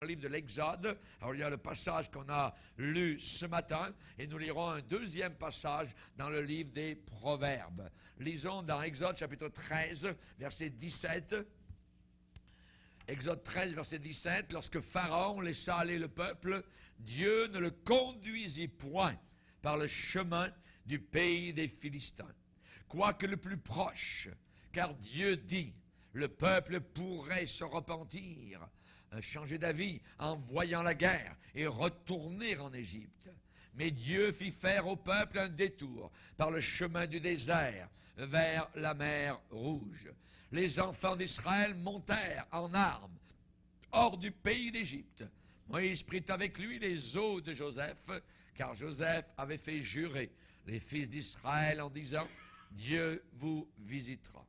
le livre de l'Exode. Alors, il y a le passage qu'on a lu ce matin et nous lirons un deuxième passage dans le livre des Proverbes. Lisons dans Exode chapitre 13, verset 17. Exode 13, verset 17. Lorsque Pharaon laissa aller le peuple, Dieu ne le conduisit point par le chemin du pays des Philistins, quoique le plus proche, car Dieu dit, le peuple pourrait se repentir, changer d'avis en voyant la guerre et retourner en Égypte. Mais Dieu fit faire au peuple un détour par le chemin du désert vers la mer Rouge. Les enfants d'Israël montèrent en armes hors du pays d'Égypte. Moïse prit avec lui les os de Joseph, car Joseph avait fait jurer les fils d'Israël en disant, Dieu vous visitera,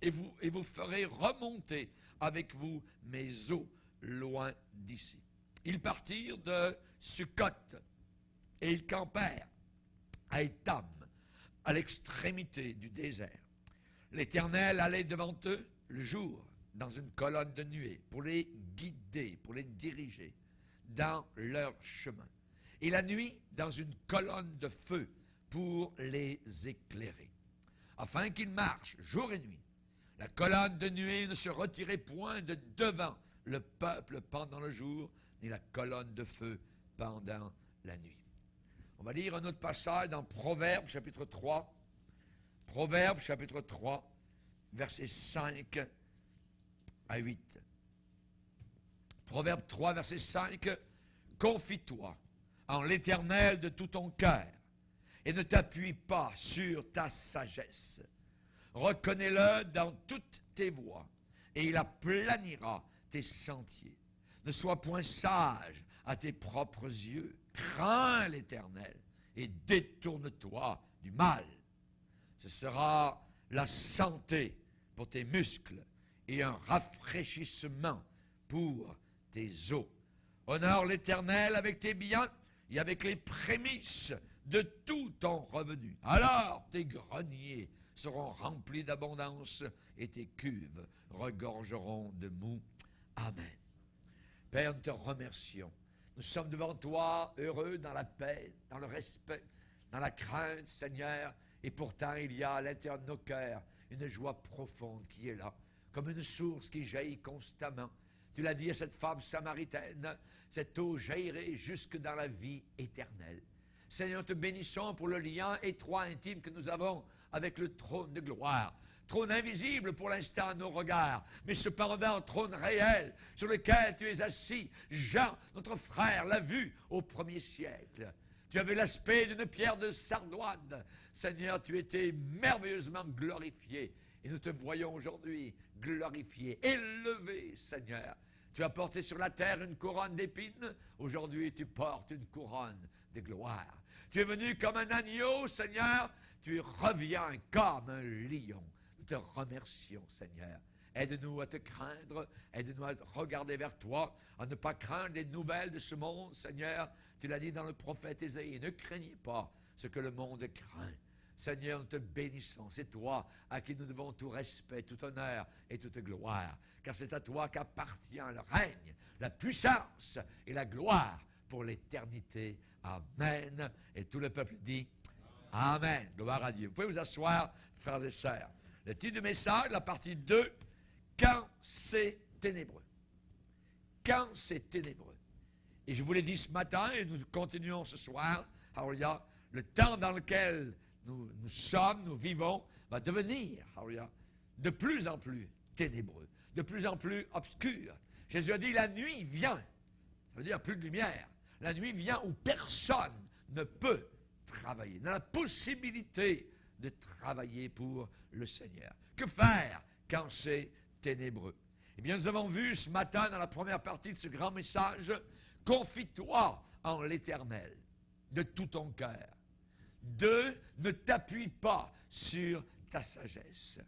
et vous ferez remonter avec vous mes os loin d'ici. Ils partirent de Sukkot, et ils campèrent à Étam, à l'extrémité du désert. L'Éternel allait devant eux le jour dans une colonne de nuée pour les guider, pour les diriger dans leur chemin. Et la nuit dans une colonne de feu pour les éclairer, afin qu'ils marchent jour et nuit. La colonne de nuée ne se retirait point de devant le peuple pendant le jour, ni la colonne de feu pendant la nuit. On va lire un autre passage dans Proverbes chapitre 3. Proverbes chapitre 3, versets 5 à 8. Proverbe 3, verset 5. Confie-toi en l'Éternel de tout ton cœur et ne t'appuie pas sur ta sagesse. Reconnais-le dans toutes tes voies et il aplanira tes sentiers. Ne sois point sage à tes propres yeux. Crains l'Éternel et détourne-toi du mal. Ce sera la santé pour tes muscles et un rafraîchissement pour tes os. Honore l'Éternel avec tes biens et avec les prémices de tout ton revenu. Alors tes greniers seront remplis d'abondance et tes cuves regorgeront de mou. Amen. Père, nous te remercions. Nous sommes devant toi, heureux dans la paix, dans le respect, dans la crainte, Seigneur. Et pourtant, il y a à l'intérieur de nos cœurs une joie profonde qui est là, comme une source qui jaillit constamment. Tu l'as dit à cette femme samaritaine, cette eau jaillirait jusque dans la vie éternelle. Seigneur, te bénissons pour le lien étroit, intime que nous avons avec le trône de gloire. Trône invisible pour l'instant à nos regards, mais cependant trône réel sur lequel tu es assis. Jean, notre frère, l'a vu au 1er siècle. Tu avais l'aspect d'une pierre de sardoine. Seigneur, tu étais merveilleusement glorifié. Et nous te voyons aujourd'hui glorifié, élevé, Seigneur. Tu as porté sur la terre une couronne d'épines. Aujourd'hui, tu portes une couronne de gloire. Tu es venu comme un agneau, Seigneur. Tu reviens comme un lion. Nous te remercions, Seigneur. Aide-nous à te craindre, aide-nous à regarder vers toi, à ne pas craindre les nouvelles de ce monde, Seigneur. Tu l'as dit dans le prophète Ésaïe, ne craignez pas ce que le monde craint. Seigneur, nous te bénissons. C'est toi à qui nous devons tout respect, tout honneur et toute gloire. Car c'est à toi qu'appartient le règne, la puissance et la gloire pour l'éternité. Amen. Et tout le peuple dit Amen. Gloire à Dieu. Vous pouvez vous asseoir, frères et sœurs. Le titre du message, la partie 2, quand c'est ténébreux. Quand c'est ténébreux. Et je vous l'ai dit ce matin, et nous continuons ce soir, Alléluia, le temps dans lequel nous sommes, nous vivons, va devenir, Alléluia, de plus en plus ténébreux, de plus en plus obscur. Jésus a dit, la nuit vient, ça veut dire plus de lumière. La nuit vient où personne ne peut travailler, n'a la possibilité de travailler pour le Seigneur. Que faire quand c'est ténébreux? Eh bien, nous avons vu ce matin, dans la première partie de ce grand message, confie-toi en l'Éternel de tout ton cœur. 2, ne t'appuie pas sur ta sagesse.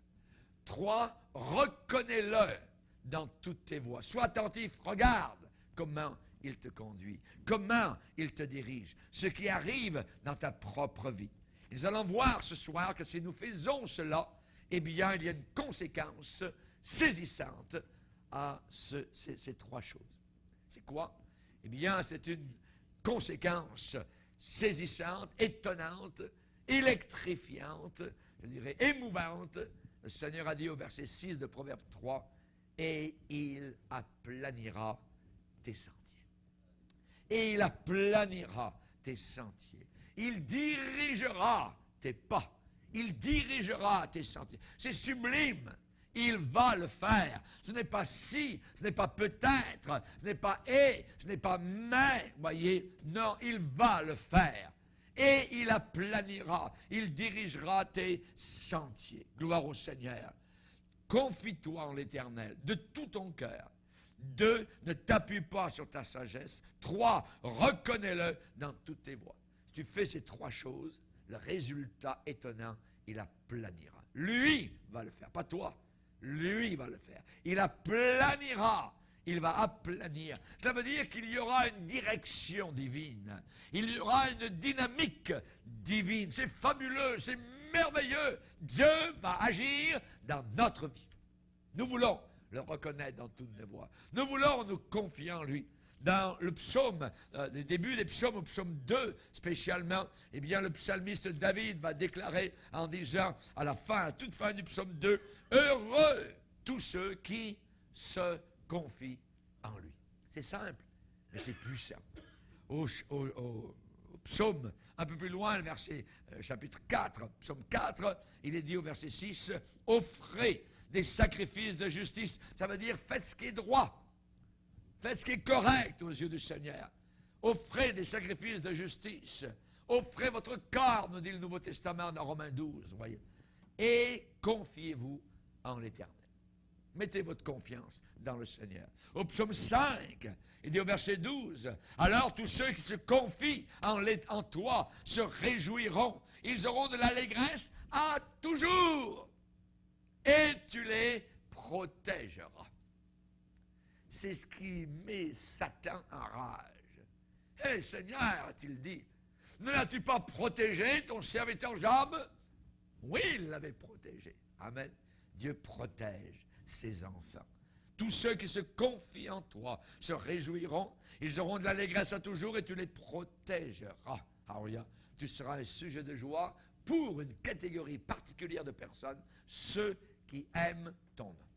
3, reconnais-le dans toutes tes voies. Sois attentif, regarde comment il te conduit, comment il te dirige, ce qui arrive dans ta propre vie. Et nous allons voir ce soir que si nous faisons cela, eh bien, il y a une conséquence saisissante à ces 3 choses. C'est quoi? Eh bien, c'est une conséquence saisissante, étonnante, électrifiante, je dirais émouvante. Le Seigneur a dit au verset 6 de Proverbe 3, « Et il aplanira tes sentiers. » Et il aplanira tes sentiers. Il dirigera tes pas. Il dirigera tes sentiers. C'est sublime. Il va le faire. Ce n'est pas si, ce n'est pas peut-être, ce n'est pas et, ce n'est pas mais. Voyez, non, il va le faire. Et il aplanira, il dirigera tes sentiers. Gloire au Seigneur. Confie-toi en l'Éternel de tout ton cœur. 2, ne t'appuie pas sur ta sagesse. 3, reconnais-le dans toutes tes voies. Si tu fais ces 3 choses, le résultat étonnant, il aplanira. Lui va le faire, pas toi. Lui va le faire. Il aplanira. Il va aplanir. Cela veut dire qu'il y aura une direction divine. Il y aura une dynamique divine. C'est fabuleux, c'est merveilleux. Dieu va agir dans notre vie. Nous voulons le reconnaître dans toutes nos voies. Nous voulons nous confier en lui. Dans le psaume, le début des psaumes, au psaume 2 spécialement, eh bien le psalmiste David va déclarer en disant à la fin, à toute fin du psaume 2, « Heureux tous ceux qui se confient en lui. » C'est simple, mais c'est puissant. Au psaume, un peu plus loin, le verset chapitre 4, psaume 4, il est dit au verset 6, « Offrez des sacrifices de justice. » Ça veut dire, faites ce qui est droit. Faites ce qui est correct aux yeux du Seigneur. Offrez des sacrifices de justice. Offrez votre corps, nous dit le Nouveau Testament dans Romains 12, voyez. Et confiez-vous en l'Éternel. Mettez votre confiance dans le Seigneur. Au psaume 5, il dit au verset 12, « Alors tous ceux qui se confient en toi se réjouiront. Ils auront de l'allégresse à toujours. Et tu les protégeras. » C'est ce qui met Satan en rage. « Hé, Seigneur, a-t-il dit, ne l'as-tu pas protégé, ton serviteur Job? » Oui, il l'avait protégé. Amen. Dieu protège ses enfants. Tous ceux qui se confient en toi se réjouiront. Ils auront de l'allégresse à toujours et tu les protégeras. Alléluia. Tu seras un sujet de joie pour une catégorie particulière de personnes, ceux qui aiment ton nom.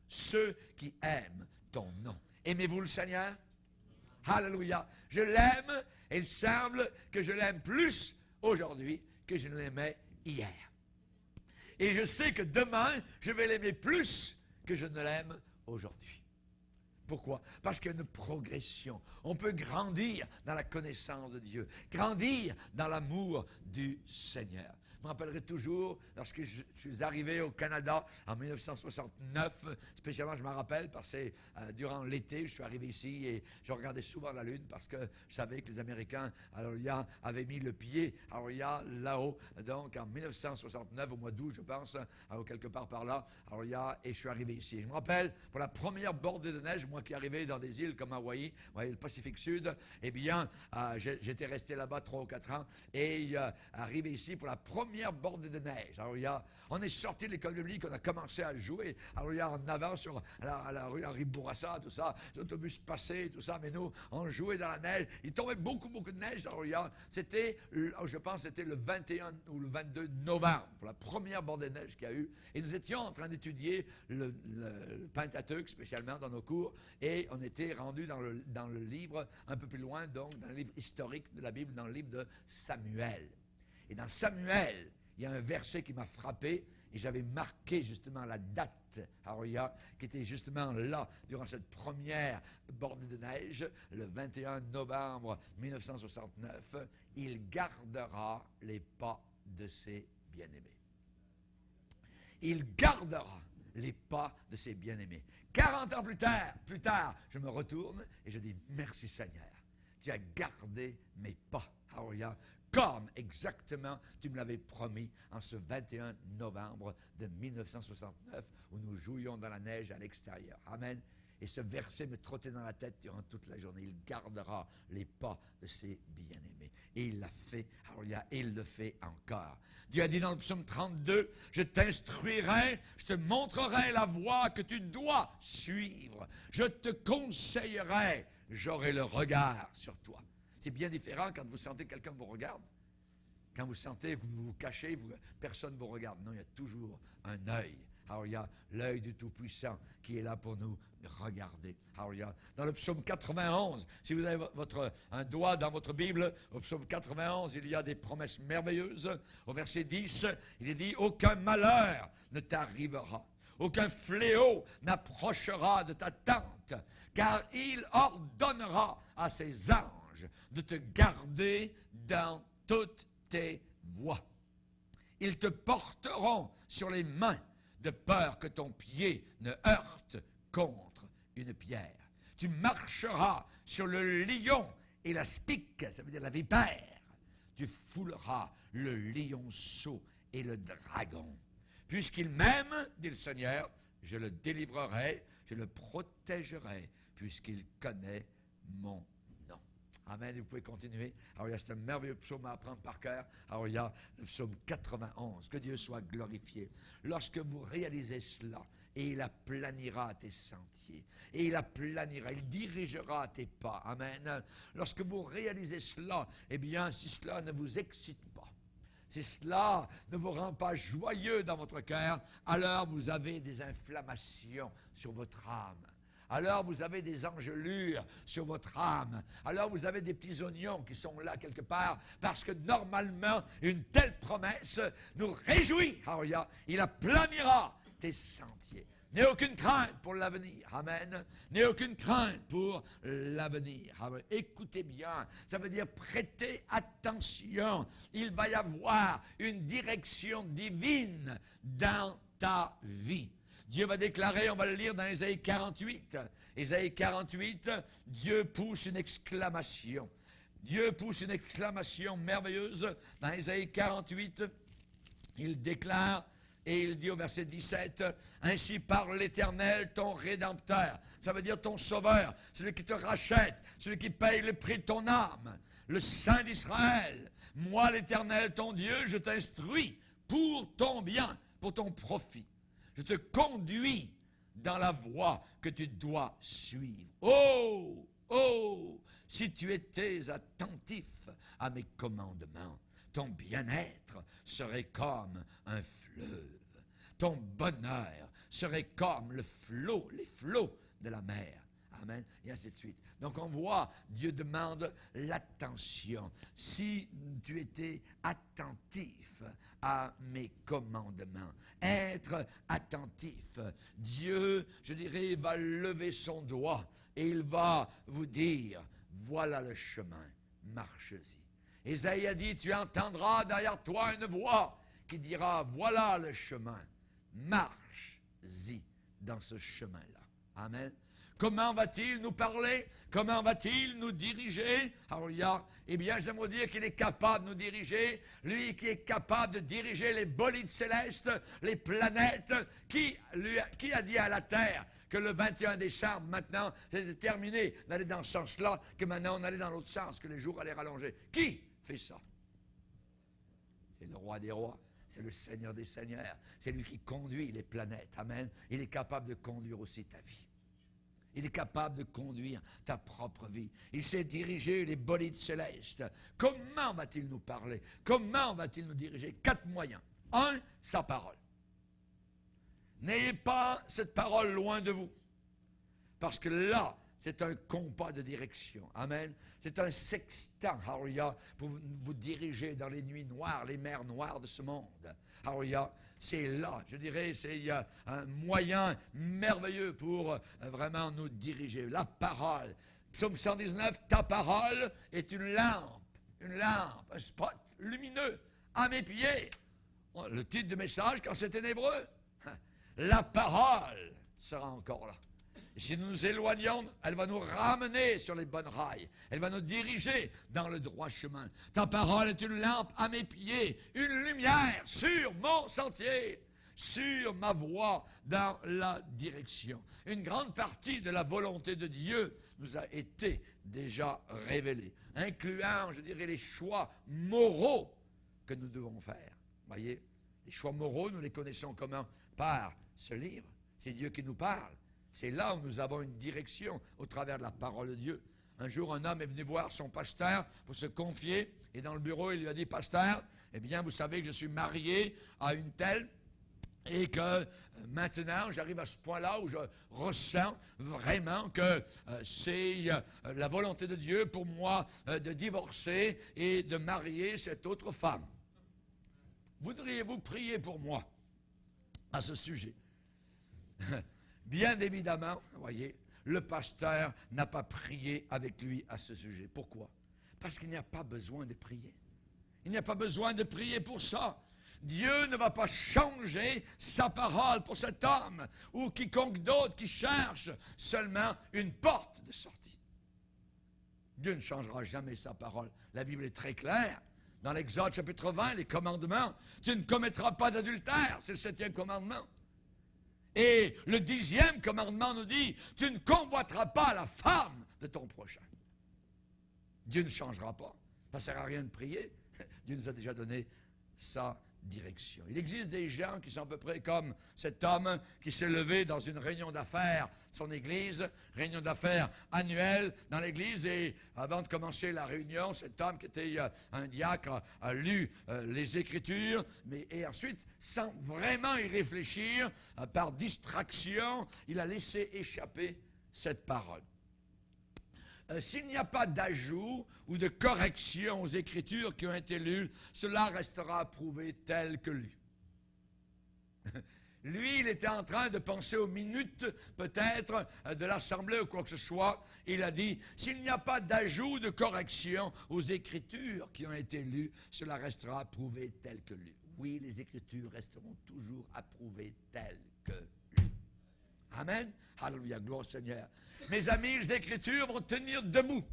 Ceux qui aiment ton nom. Aimez-vous le Seigneur? Alléluia. Je l'aime et il semble que je l'aime plus aujourd'hui que je ne l'aimais hier. Et je sais que demain, je vais l'aimer plus que je ne l'aime aujourd'hui. Pourquoi? Parce qu'il y a une progression. On peut grandir dans la connaissance de Dieu, grandir dans l'amour du Seigneur. Je me rappellerai toujours, lorsque je suis arrivé au Canada en 1969, spécialement je me rappelle parce que durant l'été, je suis arrivé ici et je regardais souvent la Lune parce que je savais que les Américains avaient mis le pied là-haut. Donc en 1969, au mois d'août, je pense, quelque part par là, et je suis arrivé ici. Je me rappelle, pour la première bordée de neige, moi qui arrivais dans des îles comme Hawaï, le Pacifique Sud, eh bien, j'étais resté là-bas 3 ou 4 ans et arrivé ici pour la première bordée de neige. On est sorti de l'école biblique, on a commencé à jouer en avant sur la rue Henri Bourassa, tout ça, les autobus passaient, tout ça, mais nous, on jouait dans la neige. Il tombait beaucoup de neige. C'était, je pense, c'était le 21 ou le 22 novembre, pour la première bordée de neige qu'il y a eu. Et nous étions en train d'étudier le Pentateuque, spécialement dans nos cours, et on était rendu dans le livre, un peu plus loin, donc, dans le livre historique de la Bible, dans le livre de Samuel. Et dans Samuel, il y a un verset qui m'a frappé, et j'avais marqué justement la date, qui était justement là, durant cette première bordée de neige, le 21 novembre 1969, « Il gardera les pas de ses bien-aimés. » Il gardera les pas de ses bien-aimés. 40 ans plus tard, je me retourne et je dis, merci Seigneur, tu as gardé mes pas, comme exactement tu me l'avais promis en ce 21 novembre de 1969 où nous jouions dans la neige à l'extérieur. Amen. Et ce verset me trottait dans la tête durant toute la journée. Il gardera les pas de ses bien-aimés. Et il l'a fait, alléluia, et il le fait encore. Dieu a dit dans le psaume 32, je t'instruirai, je te montrerai la voie que tu dois suivre. Je te conseillerai, j'aurai le regard sur toi. C'est bien différent quand vous sentez que quelqu'un vous regarde. Quand vous sentez que vous vous cachez, personne ne vous regarde. Non, il y a toujours un œil. Alors, il y a l'œil du Tout-Puissant qui est là pour nous regarder. Alors, il y a, dans le psaume 91, si vous avez un doigt dans votre Bible, au psaume 91, il y a des promesses merveilleuses. Au verset 10, il est dit « Aucun malheur ne t'arrivera, aucun fléau n'approchera de ta tente, car il ordonnera à ses anges de te garder dans toutes tes voies. Ils te porteront sur les mains, de peur que ton pied ne heurte contre une pierre. Tu marcheras sur le lion et la spique, ça veut dire la vipère. Tu fouleras le lionceau et le dragon. Puisqu'il m'aime, dit le Seigneur, je le délivrerai, je le protégerai, puisqu'il connaît mon nom. Amen, vous pouvez continuer. Alors, il y a ce merveilleux psaume à apprendre par cœur. Alors, il y a le psaume 91. Que Dieu soit glorifié. Lorsque vous réalisez cela, et il aplanira tes sentiers, et il aplanira, il dirigera tes pas. Amen. Lorsque vous réalisez cela, eh bien, si cela ne vous excite pas, si cela ne vous rend pas joyeux dans votre cœur, alors vous avez des inflammations sur votre âme. Alors vous avez des engelures sur votre âme. Alors vous avez des petits oignons qui sont là quelque part, parce que normalement, une telle promesse nous réjouit. Alléluia. Il aplanira tes sentiers. N'aie aucune crainte pour l'avenir. Amen. N'aie aucune crainte pour l'avenir. Écoutez bien, ça veut dire prêtez attention. Il va y avoir une direction divine dans ta vie. Dieu va déclarer, on va le lire dans Ésaïe 48. Ésaïe 48, Dieu pousse une exclamation. Dieu pousse une exclamation merveilleuse. Dans Ésaïe 48, il déclare, et il dit au verset 17, « Ainsi parle l'Éternel, ton Rédempteur. » Ça veut dire ton Sauveur, celui qui te rachète, celui qui paye le prix de ton âme, le Saint d'Israël. « Moi, l'Éternel, ton Dieu, je t'instruis pour ton bien, pour ton profit. Je te conduis dans la voie que tu dois suivre. Oh, oh, si tu étais attentif à mes commandements, ton bien-être serait comme un fleuve. Ton bonheur serait comme les flots de la mer. Amen. Et ainsi de suite. Donc on voit, Dieu demande l'attention. Si tu étais attentif à mes commandements, être attentif, Dieu, je dirais, va lever son doigt et il va vous dire, voilà le chemin, marche-y. Ésaïe a dit, tu entendras derrière toi une voix qui dira, voilà le chemin, marche-y dans ce chemin-là. Amen. Comment va-t-il nous parler? Comment va-t-il nous diriger? Alléluia. Eh bien, j'aimerais dire qu'il est capable de nous diriger. Lui qui est capable de diriger les bolides célestes, les planètes. Qui a dit à la Terre que le 21 décembre, maintenant, c'était terminé d'aller dans ce sens-là, que maintenant on allait dans l'autre sens, que les jours allaient rallonger? Qui fait ça? C'est le roi des rois. C'est le Seigneur des seigneurs. C'est lui qui conduit les planètes. Amen. Il est capable de conduire aussi ta vie. Il est capable de conduire ta propre vie. Il sait diriger les bolides célestes. Comment va-t-il nous parler? Comment va-t-il nous diriger? 4 moyens. 1, sa parole. N'ayez pas cette parole loin de vous. Parce que là, c'est un compas de direction. Amen. C'est un sextant, alléluia, pour vous diriger dans les nuits noires, les mers noires de ce monde. Alléluia. C'est là, je dirais, c'est un moyen merveilleux pour vraiment nous diriger. La parole. Psaume 119, ta parole est une lampe, un spot lumineux à mes pieds. Le titre du message, quand c'est ténébreux, la parole sera encore là. Et si nous nous éloignons, elle va nous ramener sur les bonnes rails. Elle va nous diriger dans le droit chemin. Ta parole est une lampe à mes pieds, une lumière sur mon sentier. sur ma voie dans la direction. Une grande partie de la volonté de Dieu nous a été déjà révélée, incluant, je dirais, les choix moraux que nous devons faire. Voyez, les choix moraux, nous les connaissons comment? Par ce livre. C'est Dieu qui nous parle. C'est là où nous avons une direction au travers de la parole de Dieu. Un jour, un homme est venu voir son pasteur pour se confier, et dans le bureau, il lui a dit, « Pasteur, eh bien, vous savez que je suis marié à une telle, et que maintenant, j'arrive à ce point-là où je ressens vraiment que c'est la volonté de Dieu pour moi de divorcer et de marier cette autre femme. Voudriez-vous prier pour moi à ce sujet? » Bien évidemment, vous voyez, le pasteur n'a pas prié avec lui à ce sujet. Pourquoi? Parce qu'il n'y a pas besoin de prier. Il n'y a pas besoin de prier pour ça. Dieu ne va pas changer sa parole pour cet homme ou quiconque d'autre qui cherche seulement une porte de sortie. Dieu ne changera jamais sa parole. La Bible est très claire. Dans l'Exode chapitre 20, les commandements, tu ne commettras pas d'adultère, c'est le 7e commandement. Et le 10e commandement nous dit, tu ne convoiteras pas la femme de ton prochain. Dieu ne changera pas. Ça ne sert à rien de prier. Dieu nous a déjà donné sa direction. Il existe des gens qui sont à peu près comme cet homme qui s'est levé dans une réunion d'affaires de son église, réunion d'affaires annuelle dans l'église, et avant de commencer la réunion, cet homme qui était un diacre a lu les Écritures, et ensuite, sans vraiment y réfléchir, par distraction, il a laissé échapper cette parole. S'il n'y a pas d'ajout ou de correction aux Écritures qui ont été lues, cela restera approuvé tel que lu. Lui, il était en train de penser aux minutes, peut-être, de l'Assemblée ou quoi que ce soit. Il a dit, s'il n'y a pas d'ajout ou de correction aux Écritures qui ont été lues, cela restera approuvé tel que lu. Oui, les Écritures resteront toujours approuvées telles que lues. Amen. Alléluia, gloire au Seigneur. Mes amis, les Écritures vont tenir debout.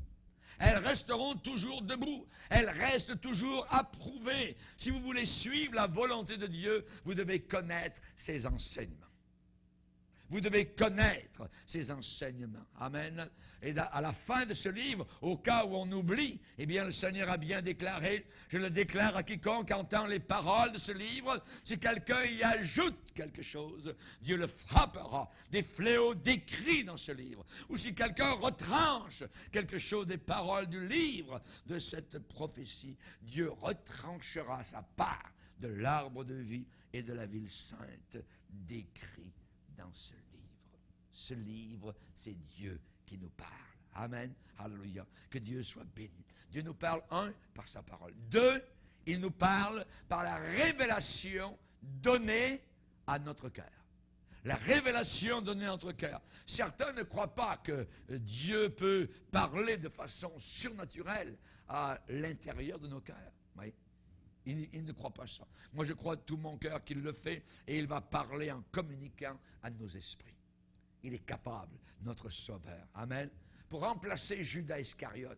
Elles resteront toujours debout. Elles restent toujours approuvées. Si vous voulez suivre la volonté de Dieu, vous devez connaître ses enseignements. Vous devez connaître ses enseignements. Amen. Et à la fin de ce livre, au cas où on oublie, eh bien, le Seigneur a bien déclaré, je le déclare à quiconque entend les paroles de ce livre, si quelqu'un y ajoute quelque chose, Dieu le frappera. Des fléaux décrits dans ce livre. Ou si quelqu'un retranche quelque chose des paroles du livre de cette prophétie, Dieu retranchera sa part de l'arbre de vie et de la ville sainte décrit dans ce livre. Ce livre, c'est Dieu qui nous parle. Amen. Alléluia. Que Dieu soit béni. Dieu nous parle, un, par sa parole. Deux, il nous parle par la révélation donnée à notre cœur. La révélation donnée à notre cœur. Certains ne croient pas que Dieu peut parler de façon surnaturelle à l'intérieur de nos cœurs. Oui. Il ne croit pas ça. Moi, je crois de tout mon cœur qu'il le fait et il va parler en communiquant à nos esprits. Il est capable, notre Sauveur. Amen. Pour remplacer Judas Iscariote.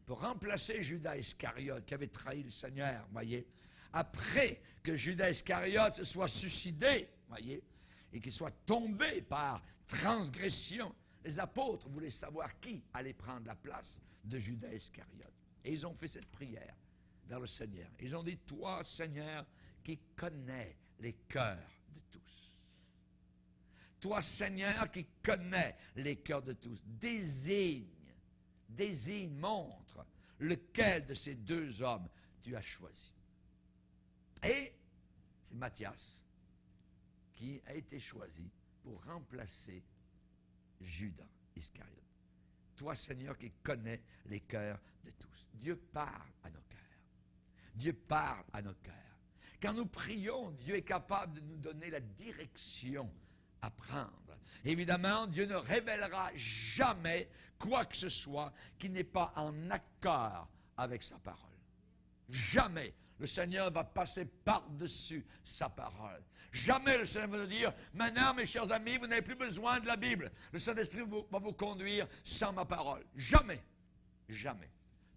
Pour remplacer Judas Iscariote qui avait trahi le Seigneur, voyez. Après que Judas Iscariote se soit suicidé, voyez, et qu'il soit tombé par transgression, les apôtres voulaient savoir qui allait prendre la place de Judas Iscariote. Et ils ont fait cette prière vers le Seigneur. Ils ont dit, toi, Seigneur, qui connais les cœurs de tous. Toi, Seigneur, qui connais les cœurs de tous, désigne, montre lequel de ces deux hommes tu as choisi. Et c'est Matthias qui a été choisi pour remplacer Judas Iscariote. Toi, Seigneur, qui connais les cœurs de tous. Dieu parle à nos cœurs. Dieu parle à nos cœurs. Quand nous prions, Dieu est capable de nous donner la direction à prendre. Évidemment, Dieu ne révélera jamais quoi que ce soit qui n'est pas en accord avec sa parole. Jamais le Seigneur va passer par-dessus sa parole. Jamais le Seigneur va nous dire, maintenant, mes chers amis, vous n'avez plus besoin de la Bible. Le Saint-Esprit va vous conduire sans ma parole. Jamais. Jamais.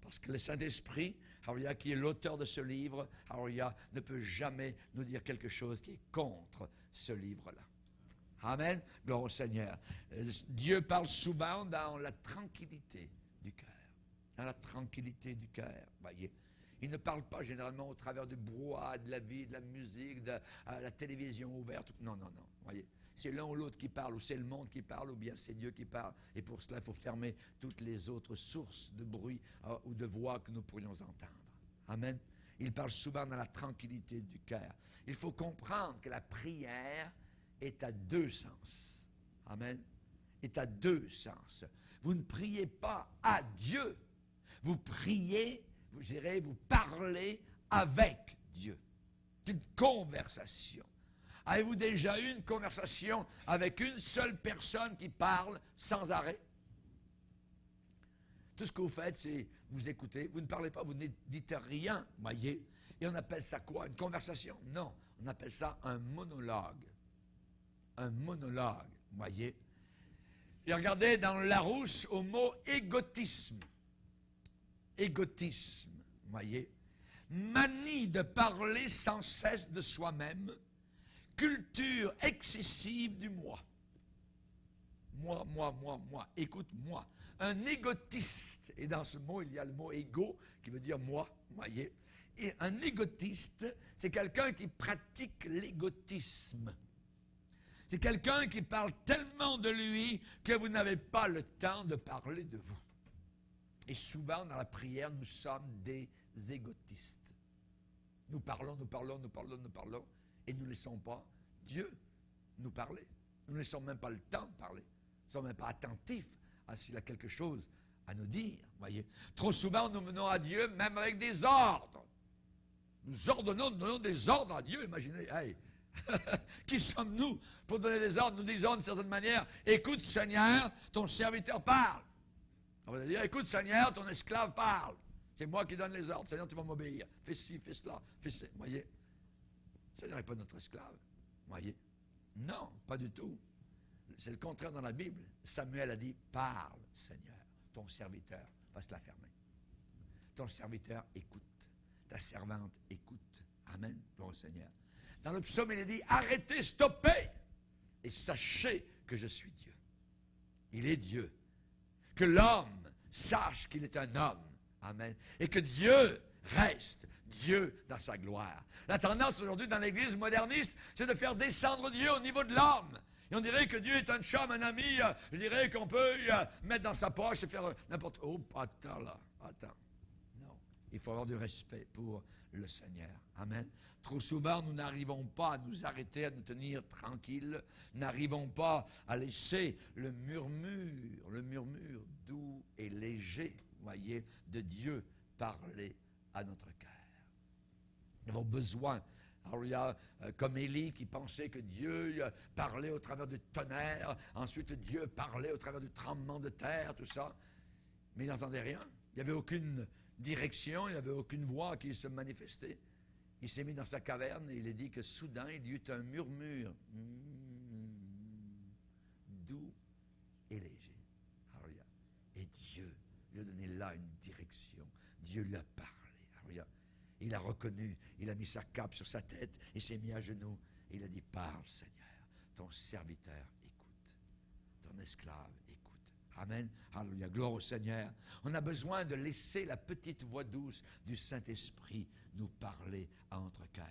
Parce que le Saint-Esprit, alléluia, qui est l'auteur de ce livre, alléluia, ne peut jamais nous dire quelque chose qui est contre ce livre-là. Amen. Gloire au Seigneur. Dieu parle souvent dans la tranquillité du cœur. Dans la tranquillité du cœur, voyez. Il ne parle pas généralement au travers du brouhaha, de la vie, de la musique, de la télévision ouverte. Non, non, non, voyez. C'est l'un ou l'autre qui parle, ou c'est le monde qui parle, ou bien c'est Dieu qui parle. Et pour cela, il faut fermer toutes les autres sources de bruit ou de voix que nous pourrions entendre. Amen. Il parle souvent dans la tranquillité du cœur. Il faut comprendre que la prière est à deux sens. Amen. Est à deux sens. Vous ne priez pas à Dieu. Vous priez, vous direz, vous parlez avec Dieu. C'est une conversation. Avez-vous déjà eu une conversation avec une seule personne qui parle sans arrêt? Tout ce que vous faites, c'est vous écoutez, vous ne parlez pas, vous ne dites rien, voyez. Et on appelle ça quoi? Une conversation? Non, on appelle ça un monologue. Un monologue, voyez. Et regardez dans le Larousse au mot égotisme. Égotisme, voyez. Manie de parler sans cesse de soi-même. Culture excessive du moi. Moi. Écoute-moi. Un égotiste, et dans ce mot, il y a le mot égo, qui veut dire moi, voyez. Et un égotiste, c'est quelqu'un qui pratique l'égotisme. C'est quelqu'un qui parle tellement de lui que vous n'avez pas le temps de parler de vous. Et souvent, dans la prière, nous sommes des égotistes. Nous parlons, et nous ne laissons pas Dieu nous parler. Nous ne laissons même pas le temps de parler. Nous ne sommes même pas attentifs à s'il a quelque chose à nous dire, voyez. Trop souvent, nous venons à Dieu même avec des ordres. Nous ordonnons, nous donnons des ordres à Dieu. Imaginez, hey, qui sommes-nous pour donner des ordres? Nous disons d'une certaine manière, écoute Seigneur, ton serviteur parle. On va dire, écoute Seigneur, ton esclave parle. C'est moi qui donne les ordres. Seigneur, tu vas m'obéir. Fais ci, fais cela, fais ci. Voyez, Seigneur n'est pas notre esclave. Voyez, non, pas du tout. C'est le contraire dans la Bible. Samuel a dit, parle Seigneur, ton serviteur va se la fermer. Ton serviteur écoute. Ta servante écoute. Amen, gloire au Seigneur. Dans le psaume, il est dit, arrêtez, stoppez, et sachez que je suis Dieu. Il est Dieu. Que l'homme sache qu'il est un homme. Amen. Et que Dieu reste Dieu dans sa gloire. La tendance aujourd'hui dans l'Église moderniste, c'est de faire descendre Dieu au niveau de l'homme. Et on dirait que Dieu est un chum, un ami, je dirais qu'on peut mettre dans sa poche et faire n'importe quoi. Oh, attends là, attends. Non, il faut avoir du respect pour le Seigneur. Amen. Trop souvent, nous n'arrivons pas à nous arrêter, à nous tenir tranquilles, n'arrivons pas à laisser le murmure doux et léger, voyez, de Dieu parler à notre cœur. Nous avons besoin, alors il y a comme Élie qui pensait que Dieu parlait au travers du tonnerre, ensuite Dieu parlait au travers du tremblement de terre, tout ça, mais il n'entendait rien. Il n'y avait aucune direction, il n'y avait aucune voix qui se manifestait. Il s'est mis dans sa caverne et il est dit que soudain il y eut un murmure doux et léger. Alléluia. Et Dieu lui a donné là une direction. Dieu lui a parlé. Alléluia. Il a reconnu, il a mis sa cape sur sa tête, il s'est mis à genoux et il a dit, parle Seigneur, ton serviteur écoute, ton esclave écoute. Amen. Alléluia. Gloire au Seigneur. On a besoin de laisser la petite voix douce du Saint-Esprit nous parler à notre cœur.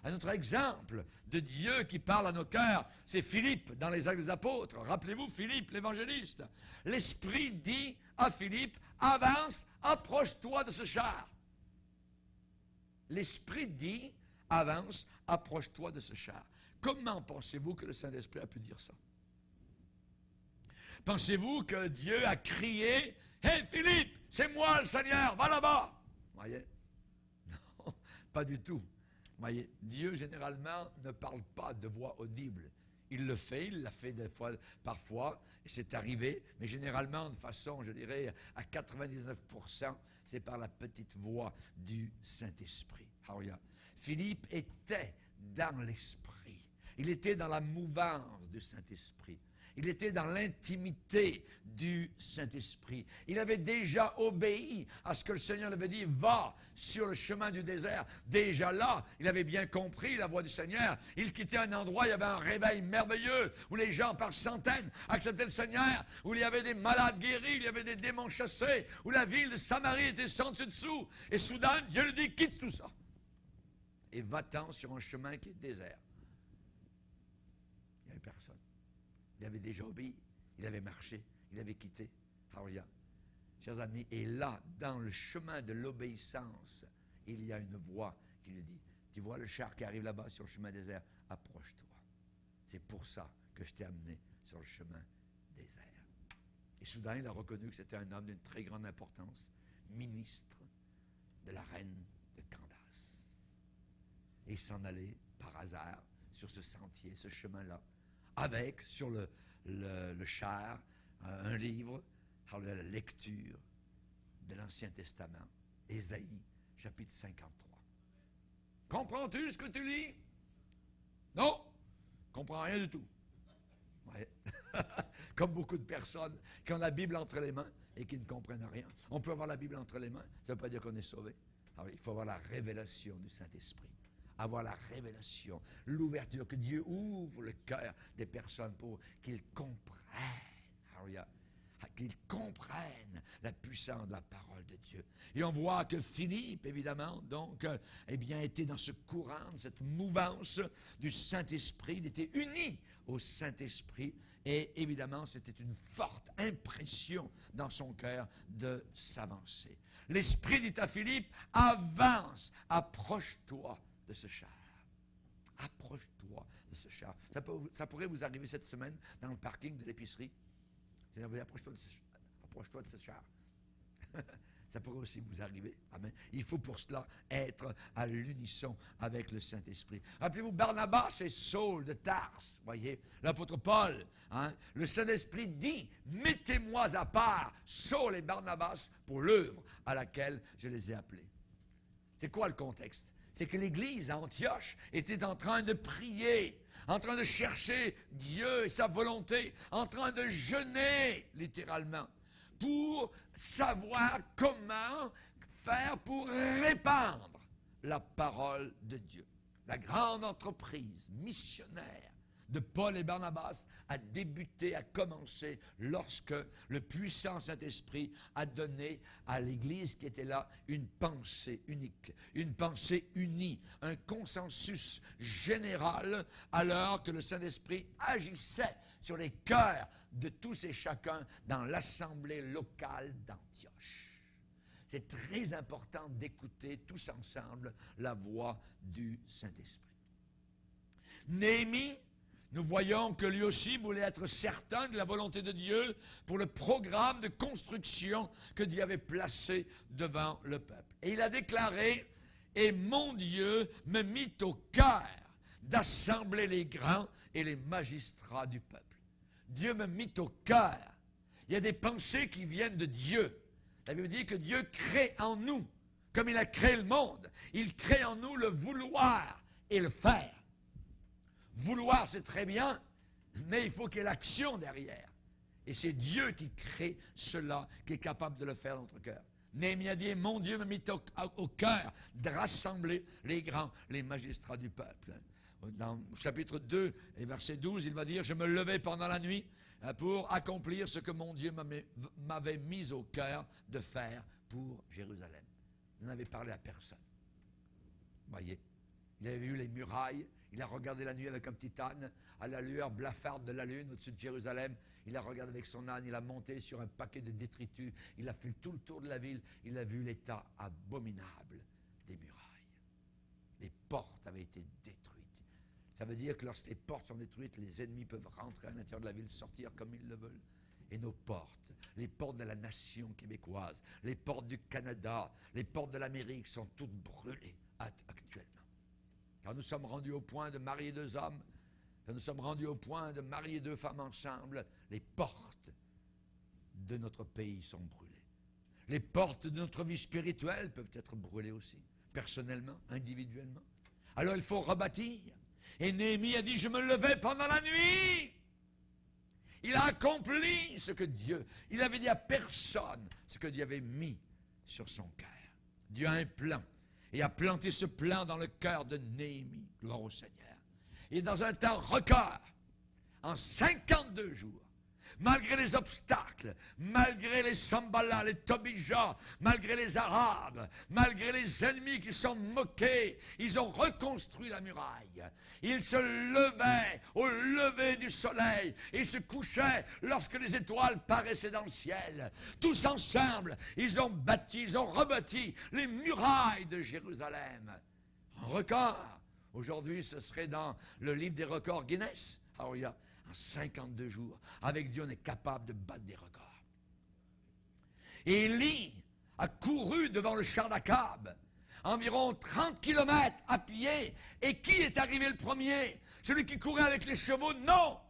Un autre exemple de Dieu qui parle à nos cœurs, c'est Philippe dans les Actes des Apôtres. Rappelez-vous Philippe, l'évangéliste. L'Esprit dit à Philippe, avance, approche-toi de ce char. L'Esprit dit, avance, approche-toi de ce char. Comment pensez-vous que le Saint-Esprit a pu dire ça? Pensez-vous que Dieu a crié, « Hé Philippe, c'est moi le Seigneur, va là-bas » Voyez? Non, pas du tout. Voyez, Dieu généralement ne parle pas de voix audible. Il le fait, il l'a fait des fois, parfois, et c'est arrivé, mais généralement de façon, je dirais, à 99%, c'est par la petite voix du Saint-Esprit. Alléluia. Philippe était dans l'Esprit. Il était dans la mouvance du Saint-Esprit. Il était dans l'intimité du Saint-Esprit. Il avait déjà obéi à ce que le Seigneur lui avait dit, va sur le chemin du désert. Déjà là, il avait bien compris la voix du Seigneur. Il quittait un endroit, il y avait un réveil merveilleux, où les gens par centaines acceptaient le Seigneur, où il y avait des malades guéris, il y avait des démons chassés, où la ville de Samarie était sans dessous. Et soudain, Dieu lui dit, quitte tout ça. Et va-t'en sur un chemin qui est désert. Il n'y avait personne. Il avait déjà obéi, il avait marché, il avait quitté. Alléluia. Chers amis, et là, dans le chemin de l'obéissance, il y a une voix qui lui dit, tu vois le char qui arrive là-bas sur le chemin désert, approche-toi. C'est pour ça que je t'ai amené sur le chemin désert. Et soudain, il a reconnu que c'était un homme d'une très grande importance, ministre de la reine de Candace. Et il s'en allait par hasard sur ce sentier, ce chemin-là, avec, sur le char, un livre, la lecture de l'Ancien Testament, Ésaïe, chapitre 53. Comprends-tu ce que tu lis? Non, je ne comprends rien du tout. Ouais. Comme beaucoup de personnes qui ont la Bible entre les mains et qui ne comprennent rien. On peut avoir la Bible entre les mains, ça ne veut pas dire qu'on est sauvé. Alors, il faut avoir la révélation du Saint-Esprit. Avoir la révélation, l'ouverture, que Dieu ouvre le cœur des personnes pour qu'ils comprennent, qu'ils comprennent la puissance de la parole de Dieu. Et on voit que Philippe, évidemment, donc, était dans ce courant, cette mouvance du Saint-Esprit. Il était uni au Saint-Esprit et évidemment, c'était une forte impression dans son cœur de s'avancer. L'Esprit dit à Philippe, avance, approche-toi de ce char. Approche-toi de ce char. Ça pourrait vous arriver cette semaine dans le parking de l'épicerie. C'est-à-dire, approche-toi de ce char. Ça pourrait aussi vous arriver. Amen. Il faut pour cela être à l'unisson avec le Saint-Esprit. Rappelez-vous Barnabas et Saul de Tarse. Voyez, l'apôtre Paul. Le Saint-Esprit dit, mettez-moi à part Saul et Barnabas pour l'œuvre à laquelle je les ai appelés. C'est quoi le contexte? C'est que l'Église à Antioche était en train de prier, en train de chercher Dieu et sa volonté, en train de jeûner, littéralement, pour savoir comment faire pour répandre la parole de Dieu. La grande entreprise missionnaire de Paul et Barnabas a débuté, a commencé lorsque le puissant Saint-Esprit a donné à l'Église qui était là une pensée unique, une pensée unie, un consensus général alors que le Saint-Esprit agissait sur les cœurs de tous et chacun dans l'assemblée locale d'Antioche. C'est très important d'écouter tous ensemble la voix du Saint-Esprit. Néhémie, nous voyons que lui aussi voulait être certain de la volonté de Dieu pour le programme de construction que Dieu avait placé devant le peuple. Et il a déclaré, « Et mon Dieu me mit au cœur d'assembler les grands et les magistrats du peuple. » Dieu me mit au cœur. Il y a des pensées qui viennent de Dieu. La Bible dit que Dieu crée en nous, comme il a créé le monde. Il crée en nous le vouloir et le faire. Vouloir, c'est très bien, mais il faut qu'il y ait l'action derrière. Et c'est Dieu qui crée cela, qui est capable de le faire dans notre cœur. Néhémie a dit, mon Dieu me mit au cœur de rassembler les grands, les magistrats du peuple. Dans le chapitre 2 et verset 12, il va dire, je me levais pendant la nuit pour accomplir ce que mon Dieu m'avait mis au cœur de faire pour Jérusalem. Il n'avait parlé à personne. Voyez, il avait vu les murailles. Il a regardé la nuit avec un petit âne, à la lueur blafarde de la lune au-dessus de Jérusalem. Il a regardé avec son âne, il a monté sur un paquet de détritus. Il a fait tout le tour de la ville. Il a vu l'état abominable des murailles. Les portes avaient été détruites. Ça veut dire que lorsque les portes sont détruites, les ennemis peuvent rentrer à l'intérieur de la ville, sortir comme ils le veulent. Et nos portes, les portes de la nation québécoise, les portes du Canada, les portes de l'Amérique sont toutes brûlées actuellement. Quand nous sommes rendus au point de marier deux hommes, quand nous sommes rendus au point de marier deux femmes ensemble, les portes de notre pays sont brûlées. Les portes de notre vie spirituelle peuvent être brûlées aussi, personnellement, individuellement. Alors il faut rebâtir. Et Néhémie a dit, je me levais pendant la nuit. Il a accompli ce que Dieu, il avait dit à personne ce que Dieu avait mis sur son cœur. Dieu a un plan et a planté ce plan dans le cœur de Néhémie. Gloire au Seigneur. Et dans un temps record, en 52 jours, malgré les obstacles, malgré les Sambalas, les Tobija, malgré les Arabes, malgré les ennemis qui sont moqués, ils ont reconstruit la muraille. Ils se levaient au lever du soleil et se couchaient lorsque les étoiles paraissaient dans le ciel. Tous ensemble, ils ont bâti, ils ont rebâti les murailles de Jérusalem. Un record. Aujourd'hui, ce serait dans le livre des records Guinness. Alléluia. En 52 jours, avec Dieu, on est capable de battre des records. Et Élie a couru devant le char d'Akab, environ 30 kilomètres à pied. Et qui est arrivé le premier? Celui qui courait avec les chevaux? Non!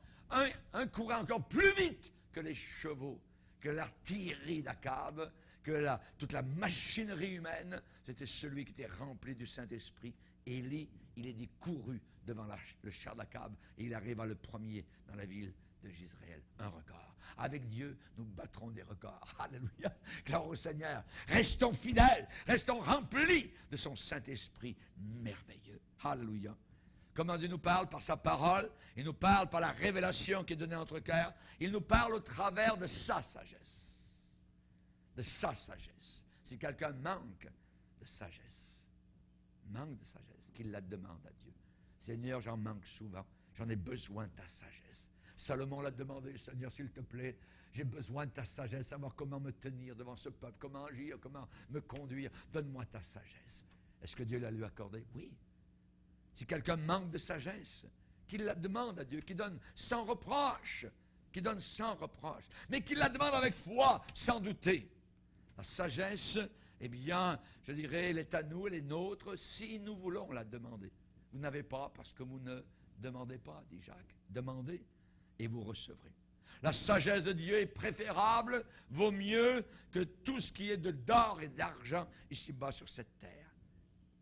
Un courait encore plus vite que les chevaux, que l'artillerie d'Akab, que toute la machinerie humaine. C'était celui qui était rempli du Saint-Esprit. Élie, il est dit couru devant le char d'Akab et il arriva le premier dans la ville de Jezreel. Un record. Avec Dieu, nous battrons des records. Alléluia. Gloire au Seigneur. Restons fidèles, restons remplis de son Saint-Esprit merveilleux. Alléluia. Comment Dieu nous parle par sa parole, il nous parle par la révélation qui est donnée à notre cœur, il nous parle au travers de sa sagesse. De sa sagesse. Si quelqu'un manque de sagesse, qu'il la demande à Dieu. Seigneur, j'en manque souvent, j'en ai besoin de ta sagesse. Salomon l'a demandé, Seigneur, s'il te plaît, j'ai besoin de ta sagesse, savoir comment me tenir devant ce peuple, comment agir, comment me conduire. Donne-moi ta sagesse. Est-ce que Dieu la lui accordée? Oui. Si quelqu'un manque de sagesse, qu'il la demande à Dieu, qu'il donne sans reproche, mais qu'il la demande avec foi, sans douter. La sagesse, eh bien, je dirais, elle est à nous, elle est nôtre, si nous voulons la demander. Vous n'avez pas parce que vous ne demandez pas, dit Jacques. Demandez et vous recevrez. La sagesse de Dieu est préférable, vaut mieux que tout ce qui est d'or et d'argent ici-bas sur cette terre.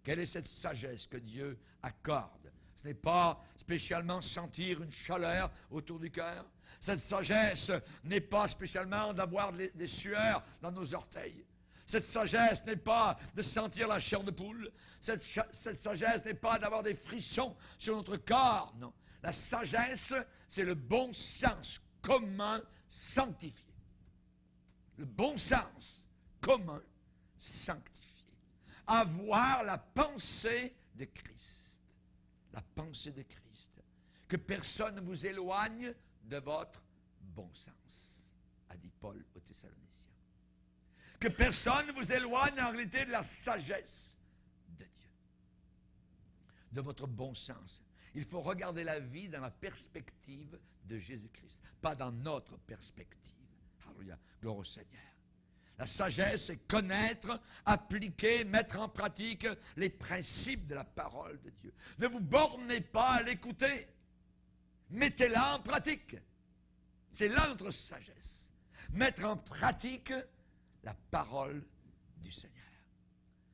Quelle est cette sagesse que Dieu accorde? Ce n'est pas spécialement sentir une chaleur autour du cœur. Cette sagesse n'est pas spécialement d'avoir des sueurs dans nos orteils. Cette sagesse n'est pas de sentir la chair de poule. Cette sagesse n'est pas d'avoir des frissons sur notre corps. Non. La sagesse, c'est le bon sens commun sanctifié. Le bon sens commun sanctifié. Avoir la pensée de Christ. La pensée de Christ. Que personne ne vous éloigne de votre bon sens, a dit Paul aux Thessaloniciens. Que personne ne vous éloigne en réalité de la sagesse de Dieu, de votre bon sens. Il faut regarder la vie dans la perspective de Jésus-Christ, pas dans notre perspective. Alléluia, gloire au Seigneur. La sagesse, c'est connaître, appliquer, mettre en pratique les principes de la parole de Dieu. Ne vous bornez pas à l'écouter. Mettez-la en pratique. C'est là notre sagesse. Mettre en pratique la parole du Seigneur.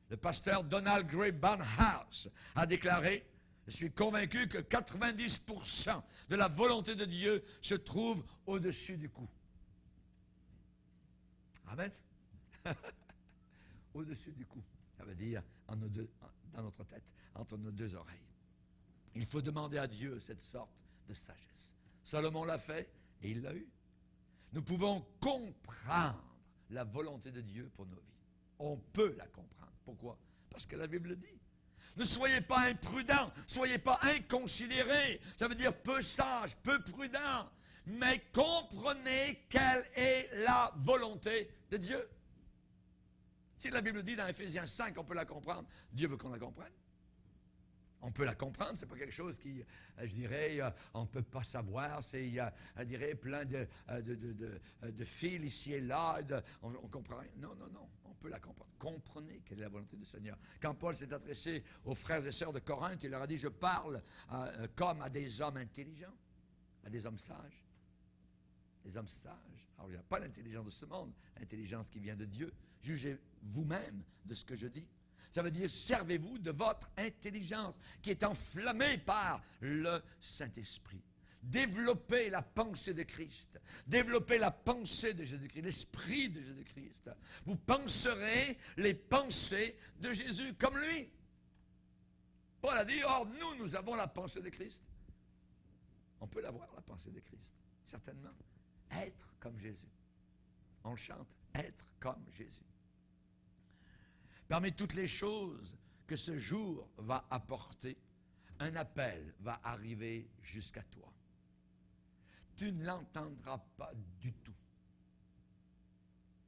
Le pasteur Donald Grey Barnhouse a déclaré: je suis convaincu que 90% de la volonté de Dieu se trouve au-dessus du cou. Amen. Au-dessus du cou. Ça veut dire dans notre tête, entre nos deux oreilles. Il faut demander à Dieu cette sorte de sagesse. Salomon l'a fait et il l'a eu. Nous pouvons comprendre la volonté de Dieu pour nos vies. On peut la comprendre. Pourquoi? Parce que la Bible le dit. Ne soyez pas imprudents, soyez pas inconsidérés. Ça veut dire peu sages, peu prudents. Mais comprenez quelle est la volonté de Dieu. Si la Bible dit dans Éphésiens 5, on peut la comprendre, Dieu veut qu'on la comprenne. On peut la comprendre, ce n'est pas quelque chose qui, je dirais, on ne peut pas savoir. C'est, je dirais, plein de fils ici et là. On comprend rien. Non, non, non, on peut la comprendre. Comprenez quelle est la volonté du Seigneur. Quand Paul s'est adressé aux frères et sœurs de Corinthe, il leur a dit: je parle comme à des hommes intelligents, à des hommes sages. Des hommes sages. Alors, il n'y a pas l'intelligence de ce monde, l'intelligence qui vient de Dieu. Jugez vous-même de ce que je dis. Ça veut dire, servez-vous de votre intelligence qui est enflammée par le Saint-Esprit. développer la pensée de Christ, développer la pensée de Jésus-Christ, l'esprit de Jésus-Christ. Vous penserez les pensées de Jésus comme lui. Paul a dit, or nous avons la pensée de Christ. On peut l'avoir, la pensée de Christ, certainement. Être comme Jésus. On le chante, être comme Jésus. Parmi toutes les choses que ce jour va apporter, un appel va arriver jusqu'à toi. Tu ne l'entendras pas du tout.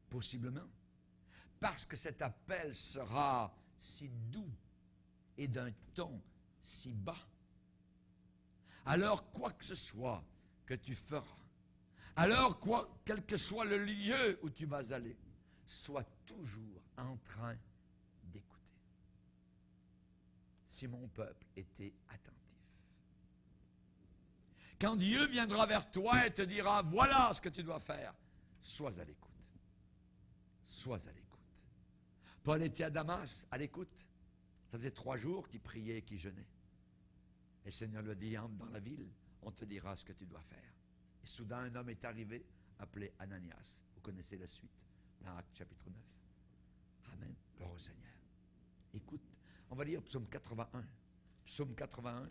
Possiblement. Parce que cet appel sera si doux et d'un ton si bas. Alors, quoi que ce soit que tu feras, alors quel que soit le lieu où tu vas aller, sois toujours en train d'écouter. Si mon peuple était attentif. Quand Dieu viendra vers toi et te dira, voilà ce que tu dois faire, sois à l'écoute. Sois à l'écoute. Paul était à Damas, à l'écoute. Ça faisait 3 jours qu'il priait et qu'il jeûnait. Et le Seigneur lui a dit, entre dans la ville, on te dira ce que tu dois faire. Et soudain, un homme est arrivé, appelé Ananias. Vous connaissez la suite, dans Actes chapitre 9. Amen. Gloire au Seigneur. Écoute, on va lire psaume 81. Psaume 81.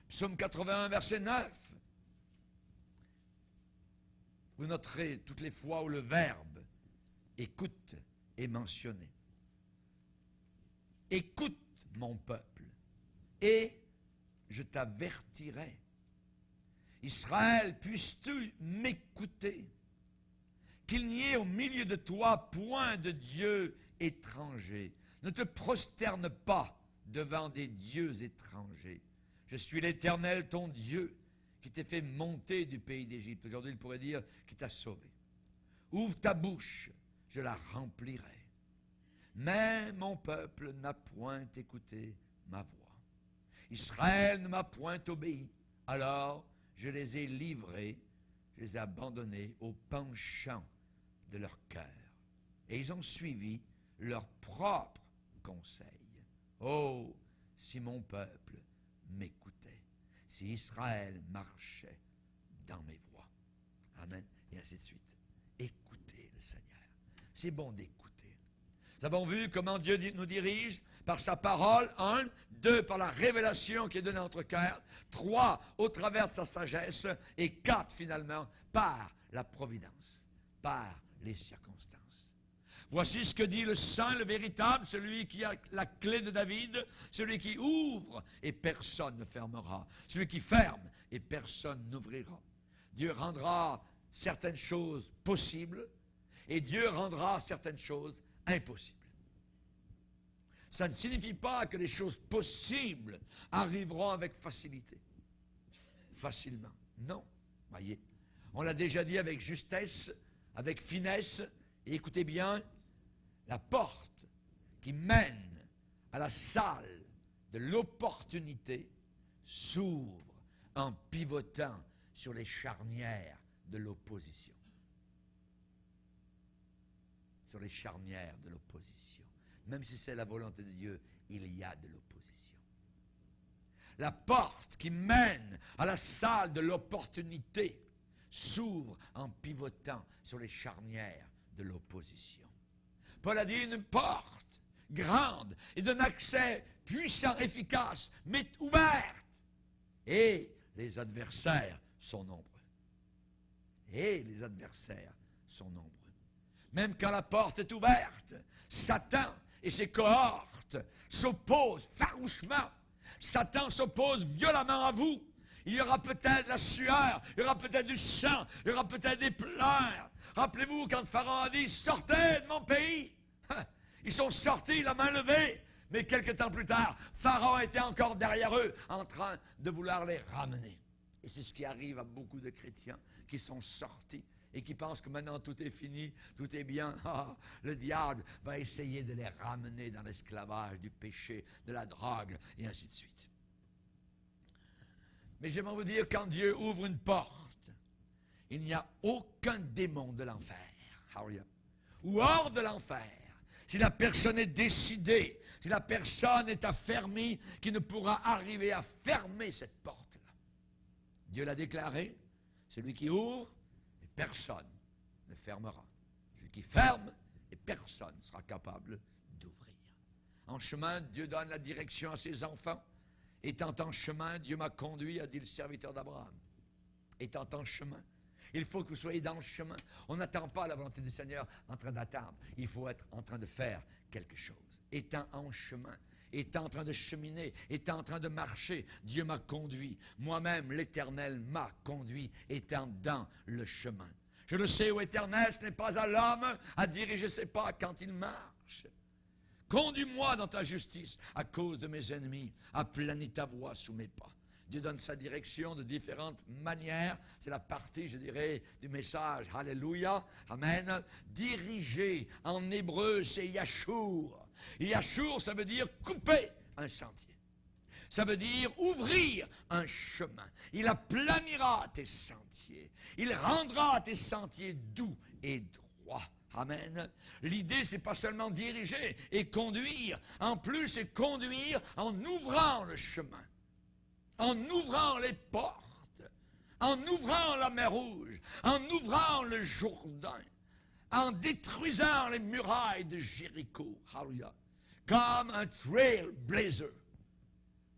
Psaume 81, verset 9. Vous noterez toutes les fois où le verbe écoute est mentionné. Écoute, mon peuple, et je t'avertirai. Israël, puisses-tu m'écouter? Qu'il n'y ait au milieu de toi point de Dieu étranger. Ne te prosterne pas devant des dieux étrangers. Je suis l'Éternel, ton Dieu, qui t'ai fait monter du pays d'Égypte. Aujourd'hui, il pourrait dire qui t'a sauvé. Ouvre ta bouche, je la remplirai. Mais mon peuple n'a point écouté ma voix. Israël ne m'a point obéi. Alors, je les ai livrés, je les ai abandonnés au penchant de leur cœur. Et ils ont suivi leur propre conseil. Oh, si mon peuple m'écoutait, si Israël marchait dans mes voies. Amen. Et ainsi de suite. Écoutez le Seigneur. C'est bon d'écouter. Nous avons vu comment Dieu nous dirige par sa parole, 1, 2, par la révélation qui est donnée à notre cœur, 3, au travers de sa sagesse, et 4, finalement, par la providence, par les circonstances. Voici ce que dit le Saint, le véritable, celui qui a la clé de David, celui qui ouvre et personne ne fermera, celui qui ferme et personne n'ouvrira. Dieu rendra certaines choses possibles et Dieu rendra certaines choses impossibles. Ça ne signifie pas que les choses possibles arriveront avec facilité, facilement. Non, voyez, on l'a déjà dit avec justesse, avec finesse, et écoutez bien, la porte qui mène à la salle de l'opportunité s'ouvre en pivotant sur les charnières de l'opposition. Sur les charnières de l'opposition. Même si c'est la volonté de Dieu, il y a de l'opposition. La porte qui mène à la salle de l'opportunité s'ouvre en pivotant sur les charnières de l'opposition. Paul a dit une porte grande et d'un accès puissant, efficace, mais ouverte. Et les adversaires sont nombreux. Et les adversaires sont nombreux. Même quand la porte est ouverte, Satan et ses cohortes s'opposent farouchement. Satan s'oppose violemment à vous. Il y aura peut-être la sueur, il y aura peut-être du sang, il y aura peut-être des pleurs. Rappelez-vous quand Pharaon a dit « Sortez de mon pays !» Ils sont sortis, la main levée. Mais quelque temps plus tard, Pharaon était encore derrière eux, en train de vouloir les ramener. Et c'est ce qui arrive à beaucoup de chrétiens qui sont sortis et qui pensent que maintenant tout est fini, tout est bien. Le diable va essayer de les ramener dans l'esclavage du péché, de la drogue, et ainsi de suite. Mais j'aimerais vous dire, quand Dieu ouvre une porte, il n'y a aucun démon de l'enfer, ou hors de l'enfer, si la personne est décidée, si la personne est affermie, qui ne pourra arriver à fermer cette porte-là. Dieu l'a déclaré, celui qui ouvre, et personne ne fermera. Celui qui ferme, et personne ne sera capable d'ouvrir. En chemin, Dieu donne la direction à ses enfants. Étant en chemin, Dieu m'a conduit, a dit le serviteur d'Abraham. Étant en chemin. Il faut que vous soyez dans le chemin. On n'attend pas la volonté du Seigneur en train d'attendre. Il faut être en train de faire quelque chose. Étant en chemin, étant en train de cheminer, étant en train de marcher, Dieu m'a conduit. Moi-même, l'Éternel m'a conduit, étant dans le chemin. Je le sais, ô Éternel, ce n'est pas à l'homme à diriger ses pas quand il marche. Conduis-moi dans ta justice à cause de mes ennemis. Aplanis ta voie sous mes pas. Dieu donne sa direction de différentes manières. C'est la partie, je dirais, du message. Alléluia. Amen. Diriger, en hébreu, c'est Yashur. Yashur, ça veut dire couper un sentier. Ça veut dire ouvrir un chemin. Il aplanira tes sentiers. Il rendra tes sentiers doux et droits. Amen. L'idée, c'est pas seulement diriger et conduire. En plus, c'est conduire en ouvrant le chemin. En ouvrant les portes, en ouvrant la mer Rouge, en ouvrant le Jourdain, en détruisant les murailles de Jéricho, Hallelujah, comme un trailblazer,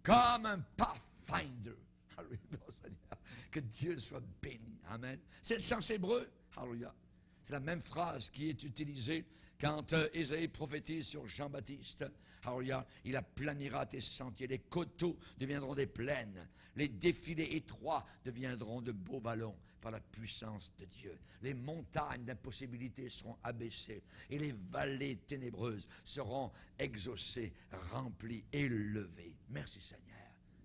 comme un pathfinder. Hallelujah, que Dieu soit béni. Amen. C'est le sens hébreu. Hallelujah. C'est la même phrase qui est utilisée quand Ésaïe prophétise sur Jean-Baptiste. Hallelujah, il aplanira tes sentiers, les coteaux deviendront des plaines, les défilés étroits deviendront de beaux vallons par la puissance de Dieu. Les montagnes d'impossibilité seront abaissées et les vallées ténébreuses seront exaucées, remplies, élevées. Merci Seigneur.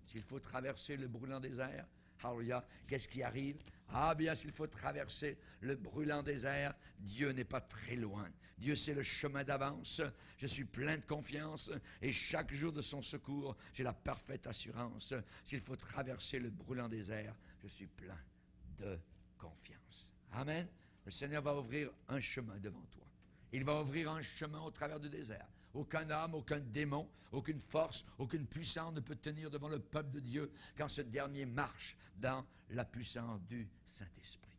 S'il faut traverser le brûlant désert, hallelujah, qu'est-ce qui arrive? Ah bien, s'il faut traverser le brûlant désert, Dieu n'est pas très loin. Dieu, c'est le chemin d'avance. Je suis plein de confiance et chaque jour de son secours, j'ai la parfaite assurance. S'il faut traverser le brûlant désert, je suis plein de confiance. Amen. Le Seigneur va ouvrir un chemin devant toi. Il va ouvrir un chemin au travers du désert. Aucun homme, aucun démon, aucune force, aucune puissance ne peut tenir devant le peuple de Dieu quand ce dernier marche dans la puissance du Saint-Esprit.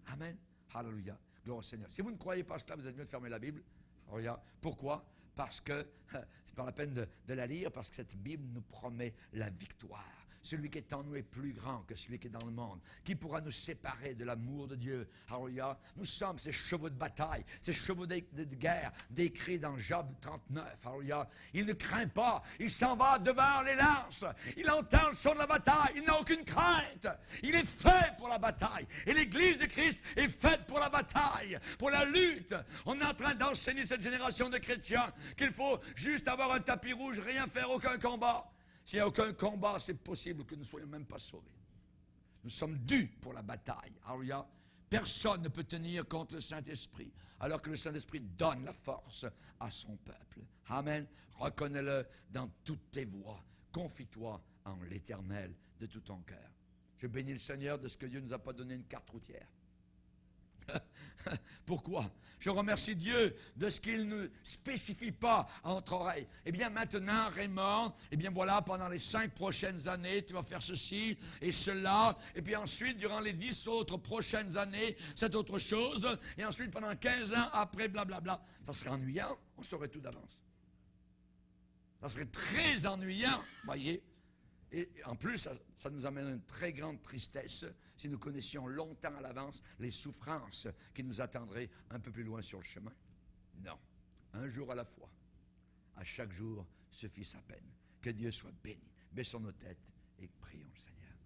Amen. Hallelujah. Gloire au Seigneur. Si vous ne croyez pas cela, vous êtes mieux de fermer la Bible. Hallelujah. Pourquoi? Parce que c'est pas la peine de la lire, parce que cette Bible nous promet la victoire. Celui qui est en nous est plus grand que celui qui est dans le monde. Qui pourra nous séparer de l'amour de Dieu? Hallelujah. Nous sommes ces chevaux de bataille, ces chevaux de guerre décrits dans Job 39. Hallelujah. Il ne craint pas, il s'en va devant les lances. Il entend le son de la bataille, il n'a aucune crainte. Il est fait pour la bataille. Et l'Église de Christ est faite pour la bataille, pour la lutte. On est en train d'enseigner cette génération de chrétiens qu'il faut juste avoir un tapis rouge, rien faire, aucun combat. S'il n'y a aucun combat, c'est possible que nous ne soyons même pas sauvés. Nous sommes dus pour la bataille. Alléluia. Personne ne peut tenir contre le Saint-Esprit, alors que le Saint-Esprit donne la force à son peuple. Amen. Reconnais-le dans toutes tes voies. Confie-toi en l'Éternel de tout ton cœur. Je bénis le Seigneur de ce que Dieu ne nous a pas donné une carte routière. Pourquoi? Je remercie Dieu de ce qu'il ne spécifie pas entre oreilles. Eh bien maintenant, Raymond, eh bien voilà, pendant les 5 prochaines années, tu vas faire ceci et cela, et puis ensuite, durant les 10 autres prochaines années, cette autre chose, et ensuite pendant 15 ans, après, blablabla. Ça serait ennuyant, on saurait tout d'avance. Ça serait très ennuyant, voyez. Et en plus, ça nous amène une très grande tristesse si nous connaissions longtemps à l'avance les souffrances qui nous attendraient un peu plus loin sur le chemin. Non, un jour à la fois. À chaque jour suffit sa peine. Que Dieu soit béni. Baissons nos têtes et prions le Seigneur.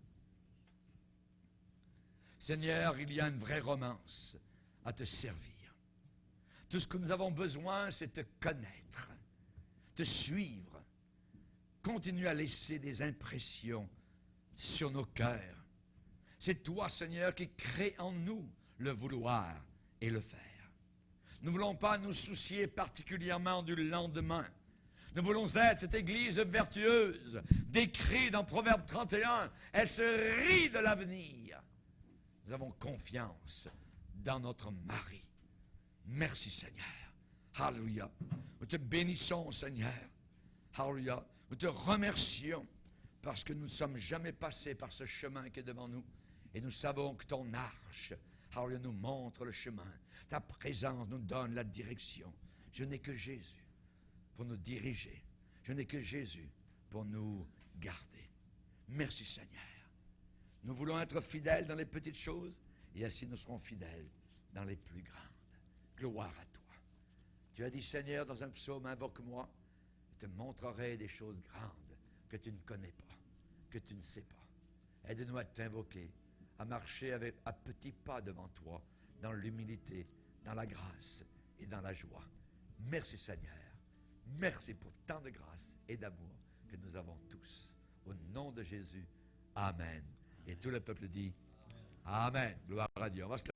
Seigneur, il y a une vraie romance à te servir. Tout ce que nous avons besoin, c'est te connaître, te suivre. Continue à laisser des impressions sur nos cœurs. C'est toi, Seigneur, qui crée en nous le vouloir et le faire. Nous ne voulons pas nous soucier particulièrement du lendemain. Nous voulons être cette Église vertueuse, décrite dans Proverbe 31. Elle se rit de l'avenir. Nous avons confiance dans notre mari. Merci, Seigneur. Alléluia. Nous te bénissons, Seigneur. Alléluia. Nous te remercions parce que nous ne sommes jamais passés par ce chemin qui est devant nous. Et nous savons que ton arche, alléluia, nous montre le chemin. Ta présence nous donne la direction. Je n'ai que Jésus pour nous diriger. Je n'ai que Jésus pour nous garder. Merci, Seigneur. Nous voulons être fidèles dans les petites choses et ainsi nous serons fidèles dans les plus grandes. Gloire à toi. Tu as dit, Seigneur, dans un psaume, invoque-moi, je te montrerai des choses grandes que tu ne connais pas, que tu ne sais pas. Aide-nous à t'invoquer, à marcher à petits pas devant toi, dans l'humilité, dans la grâce et dans la joie. Merci, Seigneur. Merci pour tant de grâce et d'amour que nous avons tous. Au nom de Jésus, Amen. Et tout le peuple dit Amen. Gloire à Dieu. On va se